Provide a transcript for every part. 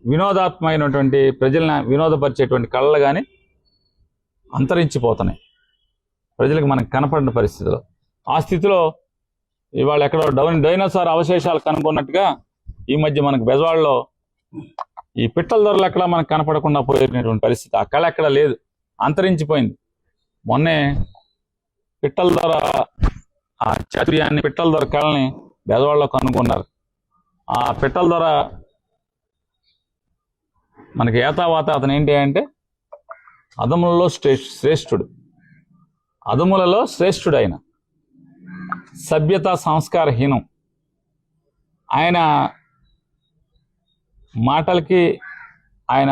వినోదాత్మకమైనటువంటి ప్రజలను వినోదపరిచేటువంటి కళలు కానీ అంతరించిపోతున్నాయి. ప్రజలకు మనకు కనపడిన పరిస్థితిలో ఆ స్థితిలో ఇవాళ ఎక్కడో డైనోసార్ అవశేషాలు కనుక్కున్నట్టుగా ఈ మధ్య మనకు బెజవాడలో ఈ పిట్టల ధరలు ఎక్కడ మనకు కనపడకుండా పోయేటువంటి పరిస్థితి. ఆ కళ ఎక్కడ లేదు, అంతరించిపోయింది. మొన్నే పిట్టల ధర ఆ చాతుర్యాన్ని పిట్టల ధర కళని బెజవాడలో కనుక్కున్నారు. ఆ పిట్టల ధర మనకి ఏతావాత అతను ఏంటి అంటే అదములలో శ్రేష్ఠుడు, అదములలో శ్రేష్ఠుడు. ఆయన సభ్యత సంస్కారహీనం. ఆయన మాటలకి ఆయన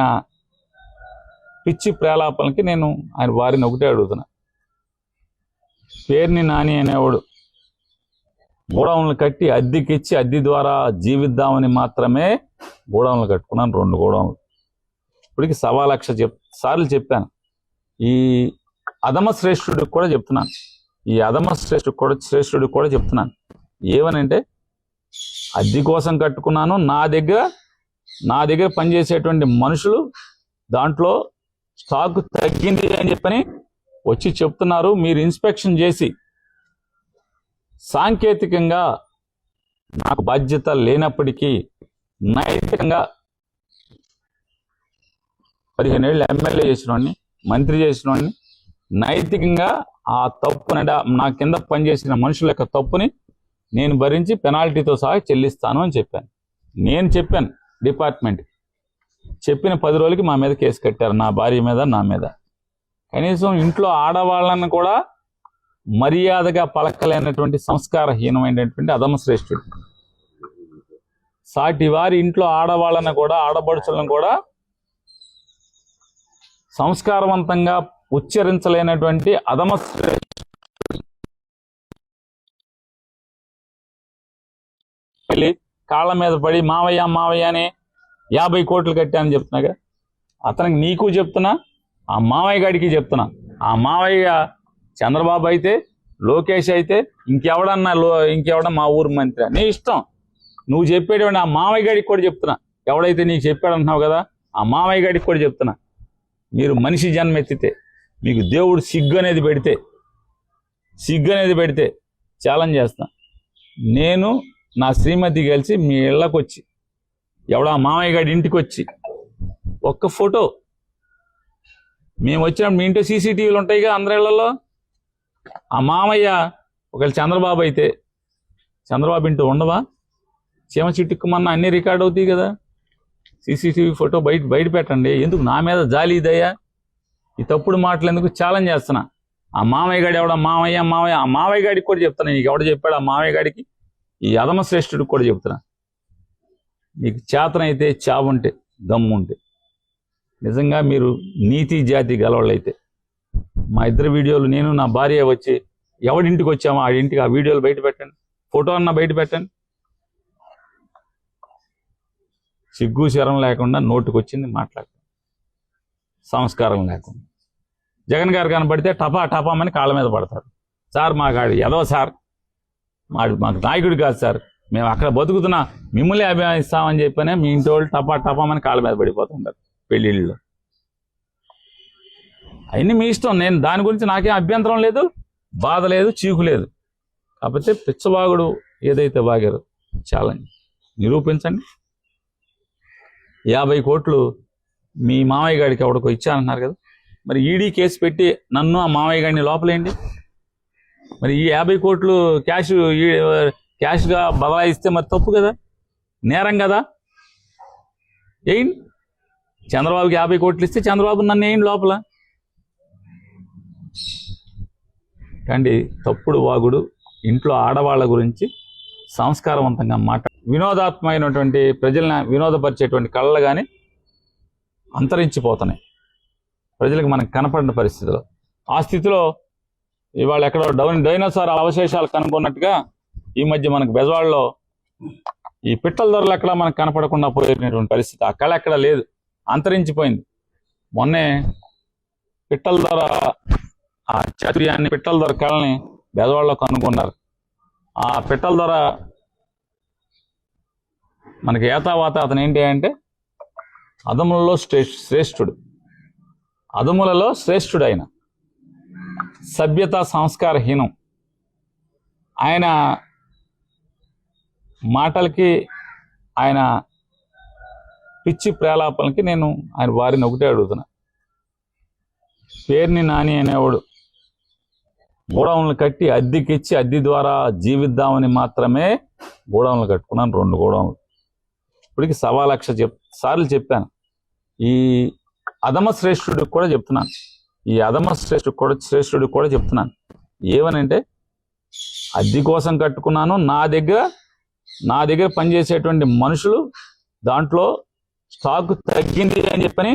పిచ్చి ప్రేలాపలకి నేను ఆయన వారిని ఒకటే అడుగుతున్నా. పేరుని నాని అనేవాడు గోడౌన్లు కట్టి అద్దెకిచ్చి అద్దె ద్వారా జీవిద్దామని మాత్రమే గోడౌన్లు కట్టుకున్నాను, 2 గోడౌన్లు. ఇప్పటికి 1,00,000 సార్లు చెప్పాను. ఈ అధమ శ్రేష్ఠుడికి కూడా చెప్తున్నాను, ఈ అధమ శ్రేష్ఠుడికి కూడా చెప్తున్నాను. ఏమనంటే అద్దె కోసం కట్టుకున్నాను, నా దగ్గర పనిచేసేటువంటి మనుషులు దాంట్లో స్టాక్ తగ్గింది అని చెప్పని వచ్చి చెప్తున్నారు. మీరు ఇన్స్పెక్షన్ చేసి సాంకేతికంగా నాకు బాధ్యత లేనప్పటికీ నైతికంగా 15 ఏళ్ళు ఎమ్మెల్యే చేసినవాడిని, మంత్రి చేసినవాడిని, నైతికంగా ఆ తప్పుని నా కింద పనిచేసిన మనుషుల యొక్క తప్పుని నేను భరించి పెనాల్టీతో సహా చెల్లిస్తాను అని చెప్పాను. నేను చెప్పాను డిపార్ట్మెంట్, చెప్పిన 10 రోజులకి మా మీద కేసు కట్టారు, నా భార్య మీద, నా మీద. కనీసం ఇంట్లో ఆడవాళ్ళను కూడా మర్యాదగా పలకలేనటువంటి సంస్కారహీనమైనటువంటి అధమ శ్రేష్ఠుడు. సాటి వారి ఇంట్లో ఆడవాళ్ళను కూడా, ఆడబడుచులను కూడా సంస్కారవంతంగా ఉచ్చరించలేనటువంటి అధమ శ్రేష్ఠుడు కాళ్ళ మీద పడి మావయ్య అని 50 కోట్లు కట్టానని చెప్తున్నాగా. అతనికి నీకు చెప్తున్నా, ఆ మావయ్య గాడికి చెప్తున్నా. ఆ మావయ్య చంద్రబాబు అయితే, లోకేష్ అయితే, ఇంకెవడన్నా మా ఊరు మంత్రి, నీ ఇష్టం. నువ్వు చెప్పేటువంటి ఆ మావయ్య గాడికి కూడా చెప్తున్నా. ఎవడైతే నీకు చెప్పాడంటున్నావు కదా, ఆ మావయ్య గాడికి కూడా చెప్తున్నా. మీరు మనిషి జన్మ ఎత్తితే, మీకు దేవుడు సిగ్గు అనేది పెడితే ఛాలెంజ్ చేస్తా. నేను నా శ్రీమతి కలిసి మీ ఇళ్ళకు వచ్చి, ఎవడా మామయ్య గారి ఇంటికి వచ్చి ఒక్క ఫోటో, మేము వచ్చినప్పుడు మీ ఇంట్లో సీసీటీవీలు ఉంటాయిగా అందరి ఇళ్లలో, ఆ మామయ్య ఒకవేళ చంద్రబాబు అయితే, చంద్రబాబు ఇంటూ ఉండవా? చీమ చిట్టుకుమన్నా అన్నీ రికార్డ్ అవుతాయి కదా. సీసీటీవీ ఫోటో బయట పెట్టండి. ఎందుకు నా మీద జాలి దయ్యా? ఈ తప్పుడు మాటలు ఎందుకు? ఛాలెంజ్ చేస్తున్నా. ఆ మామయ్య గాడి ఎవడ మామయ్య ఆ మామయ్య గాడికి కూడా చెప్తున్నా. నీకు ఎవడ చెప్పాడు? ఆ మామయ్య గాడికి, ఈ అధమ శ్రేష్ఠుడికి కూడా చెప్తున్నా. మీకు చేతనైతే, చావుంటే, దమ్ముంటే, నిజంగా మీరు నీతి జాతి గలవాళ్ళైతే మా ఇద్దరు వీడియోలు, నేను నా భార్య వచ్చి ఎవడింటికి వచ్చామో ఆ ఇంటికి ఆ వీడియోలు బయట పెట్టండి, ఫోటో అన్న బయట పెట్టండి. సిగ్గు శరం లేకుండా నోటుకు వచ్చింది మాట్లాడతాం, సంస్కారం లేకుండా. జగన్ గారు కనపడితే టపామని కాళ్ళ మీద పడతారు. సార్ మా గాడి ఎదవ సార్, మాకు నాయకుడు కాదు సార్, మేము అక్కడ బతుకుతున్నా, మిమ్మల్ని అభిమానిస్తామని చెప్పనే మీ ఇంటి వాళ్ళు టపామని కాళ్ళ మీద పడిపోతుంటారు పెళ్ళిళ్ళలో. అవన్నీ మీ ఇష్టం. నేను దాని గురించి నాకేం అభ్యంతరం లేదు, బాధ లేదు, చీకు లేదు. కాకపోతే పిచ్చబాగుడు ఏదైతే బాగారో ఛాలెంజ్ నిరూపించండి. 50 కోట్లు మీ మామయ్య గారికి ఎవడికో ఇచ్చానన్నారు కదా, మరి ఈడీ కేసు పెట్టి నన్ను ఆ మామయ్య గారిని లోపలేండి. మరి ఈ 50 కోట్లు క్యాష్గా బదలాయిస్తే మరి తప్పు కదా, నేరం కదా. ఏంటి చంద్రబాబుకి 50 కోట్లు ఇస్తే చంద్రబాబు నన్ను ఏంటి లోపల కండి. తప్పుడు వాగుడు, ఇంట్లో ఆడవాళ్ళ గురించి సంస్కారవంతంగా వినోదాత్మకమైనటువంటి ప్రజలను వినోదపరిచేటువంటి కళలు కానీ అంతరించిపోతున్నాయి. ప్రజలకు మనకు కనపడిన పరిస్థితిలో ఆ స్థితిలో ఇవాళ ఎక్కడో డైనోసార్ అవశేషాలు కనుక్కున్నట్టుగా ఈ మధ్య మనకు బెజవాడలో ఈ పిట్టల ధరలు ఎక్కడ మనకు కనపడకుండా పోయేటువంటి పరిస్థితి. ఆ కళ ఎక్కడ లేదు, అంతరించిపోయింది. మొన్నే పిట్టల ధర ఆ చాతుర్యాన్ని పిట్టల ధర కళని బెజవాడలో కనుక్కున్నారు. ఆ పిట్టల ధర మనకి ఏతావాత అతను ఏంటి అంటే అదములలో శ్రేష్ఠుడు, అదములలో శ్రేష్ఠుడు ఆయన. సభ్యత సంస్కారహీనం. ఆయన మాటలకి, ఆయన పిచ్చి ప్రేలాపలకి నేను ఆయన వారిని ఒకటే అడుగుతున్నా. పేరుని నాని అనేవాడు గోడౌన్లు కట్టి అద్దెకిచ్చి అద్దె ద్వారా జీవిద్దామని మాత్రమే గోడౌన్లు కట్టుకున్నాను, 2 గోడౌన్లు. ఇప్పటికి 1,00,000 సార్లు చెప్పాను. ఈ అధమ శ్రేష్ఠుడికి కూడా చెప్తున్నాను, ఈ అధమ శ్రేష్ఠుడికి కూడా చెప్తున్నాను. ఏమనంటే అద్దె కోసం కట్టుకున్నాను. నా దగ్గర పనిచేసేటువంటి మనుషులు దాంట్లో స్టాక్ తగ్గింది అని చెప్పని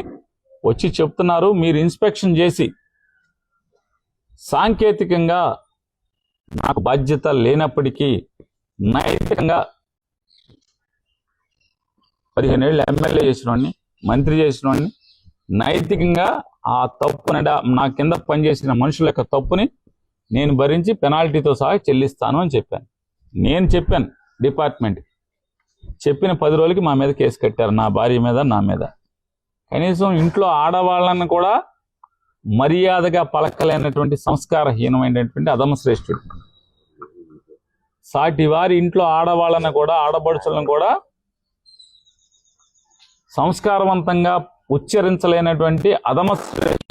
వచ్చి చెప్తున్నారు. మీరు ఇన్స్పెక్షన్ చేసి సాంకేతికంగా నాకు బాధ్యత లేనప్పటికీ నైతికంగా 15 ఏళ్ళు ఎమ్మెల్యే చేసినోడిని, మంత్రి చేసినోడిని, నైతికంగా ఆ తప్పుని, నా కింద పనిచేసిన మనుషుల యొక్క తప్పుని నేను భరించి పెనాల్టీతో సహా చెల్లిస్తాను అని చెప్పాను. నేను చెప్పాను డిపార్ట్మెంట్. చెప్పిన 10 రోజులకి మా మీద కేసు కట్టారు, నా భార్య మీద, నా మీద. కనీసం ఇంట్లో ఆడవాళ్ళని కూడా మర్యాదగా పలకలేనటువంటి సంస్కారహీనమైనటువంటి అధమ శ్రేష్ఠుడు. సాటి వారి ఇంట్లో ఆడవాళ్ళని కూడా, ఆడపడుచులను కూడా సంస్కారవంతంగా ఉచ్చరించలేనటువంటి అధమ శ్రేష్ఠుడు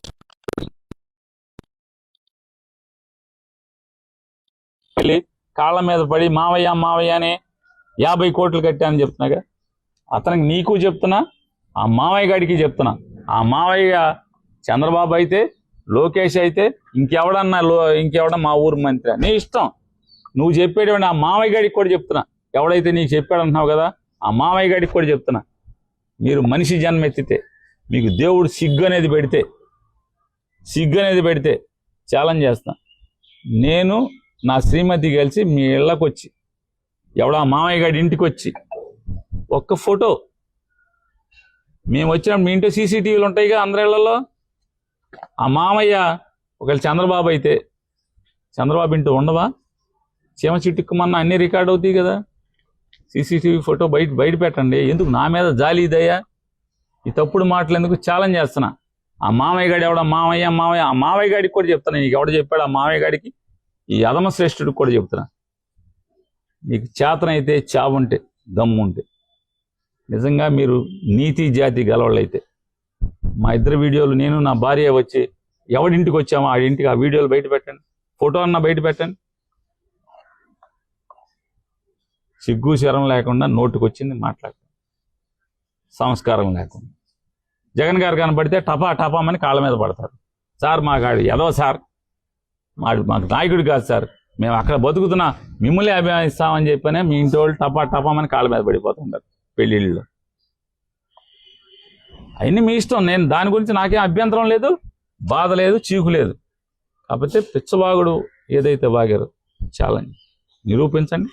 కాళ్ళ మీద పడి మావయ్య మావయ్య అని 50 కోట్లు కట్టానని చెప్తున్నాగా. అతనికి, నీకు చెప్తున్నా, ఆ మావయ్య గారికి చెప్తున్నా. ఆ మావయ్య చంద్రబాబు అయితే, లోకేష్ అయితే, ఇంకెవడన్నా మా ఊరు మంత్రి, నీ ఇష్టం. నువ్వు చెప్పేటువంటి ఆ మావయ్య గారికి కూడా చెప్తున్నా. ఎవడైతే నీకు చెప్పాడంటున్నావు కదా, ఆ మావయ్య గారికి కూడా చెప్తున్నా. మీరు మనిషి జన్మెత్తితే, మీకు దేవుడు సిగ్గు అనేది పెడితే ఛాలెంజ్ చేస్తా. నేను నా శ్రీమతి కలిసి మీ ఇళ్ళకి వచ్చి, ఎవడా మామయ్య గారి ఇంటికి వచ్చి ఒక్క ఫోటో, మేము వచ్చినప్పుడు మీ ఇంట్లో సీసీటీవీలు ఉంటాయిగా అందరి ఇళ్లలో, ఆ మామయ్య ఒకవేళ చంద్రబాబు అయితే, చంద్రబాబు ఇంటూ ఉండవా? చీమ చిట్టుకుమన్నా అన్నీ రికార్డ్ అవుతాయి కదా. సీసీటీవీ ఫోటో బయట పెట్టండి. ఎందుకు నా మీద జాలి దయ్యా? ఈ తప్పుడు మాటలు ఎందుకు? ఛాలెంజ్ చేస్తున్నా. ఆ మామయ్య గాడి ఎవడ మామయ్య ఆ మామయ్య గాడికి కూడా చెప్తున్నా. నీకు ఎవడ చెప్పాడు ఆ మామయ్య గాడికి? ఈ అధమ శ్రేష్ఠుడికి కూడా చెప్తున్నా. మీకు చేతనైతే, చావుంటే, దమ్ముంటే, నిజంగా మీరు నీతి జాతి గలవాళ్ళైతే, మా ఇద్దరు వీడియోలు, నేను నా భార్య వచ్చి ఎవడింటికి వచ్చామో ఆ ఇంటికి ఆ వీడియోలు బయట పెట్టండి, ఫోటో అన్నా బయట పెట్టండి. సిగ్గు శరం లేకుండా నోటుకు వచ్చింది మాట్లాడతాం, సంస్కారం లేకుండా. జగన్ గారు కనబడితే టపామని కాళ్ళ మీద పడతారు. సార్ మాకాడు ఎదో సార్, మాకు నాయకుడు కాదు సార్, మేము అక్కడ బతుకుతున్నా, మిమ్మల్ని అభిమానిస్తామని చెప్పనే మీ ఇంటి వాళ్ళు టపామని కాళ్ళ మీద పడిపోతుంటారు పెళ్ళిళ్ళలో. అవన్నీ మీ ఇష్టం. నేను దాని గురించి నాకేం అభ్యంతరం లేదు, బాధ లేదు, చీకు లేదు. కాకపోతే పిచ్చవాగుడు ఏదైతే వాగారో ఛాలెంజ్ నిరూపించండి.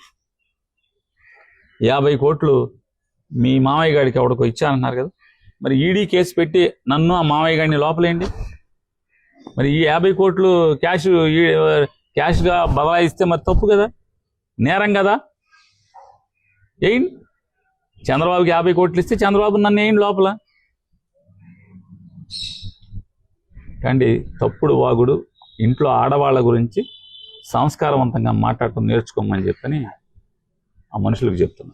50 కోట్లు మీ మామయ్య గారికి ఎవడికో ఇచ్చానన్నారు కదా, మరి ఈడీ కేసు పెట్టి నన్ను ఆ మామయ్య గారిని లోపలేండి. మరి ఈ 50 కోట్లు క్యాష్గా బదలాయిస్తే మరి తప్పు కదా, నేరం కదా. ఏంటి చంద్రబాబుకి 50 కోట్లు ఇస్తే చంద్రబాబు నన్ను ఏంటి లోపల? కానీ తప్పుడు వాగుడు, ఇంట్లో ఆడవాళ్ళ గురించి సంస్కారవంతంగా మాట్లాడటం నేర్చుకోమని చెప్పని ఆ మనుషులకు చెప్తున్నా.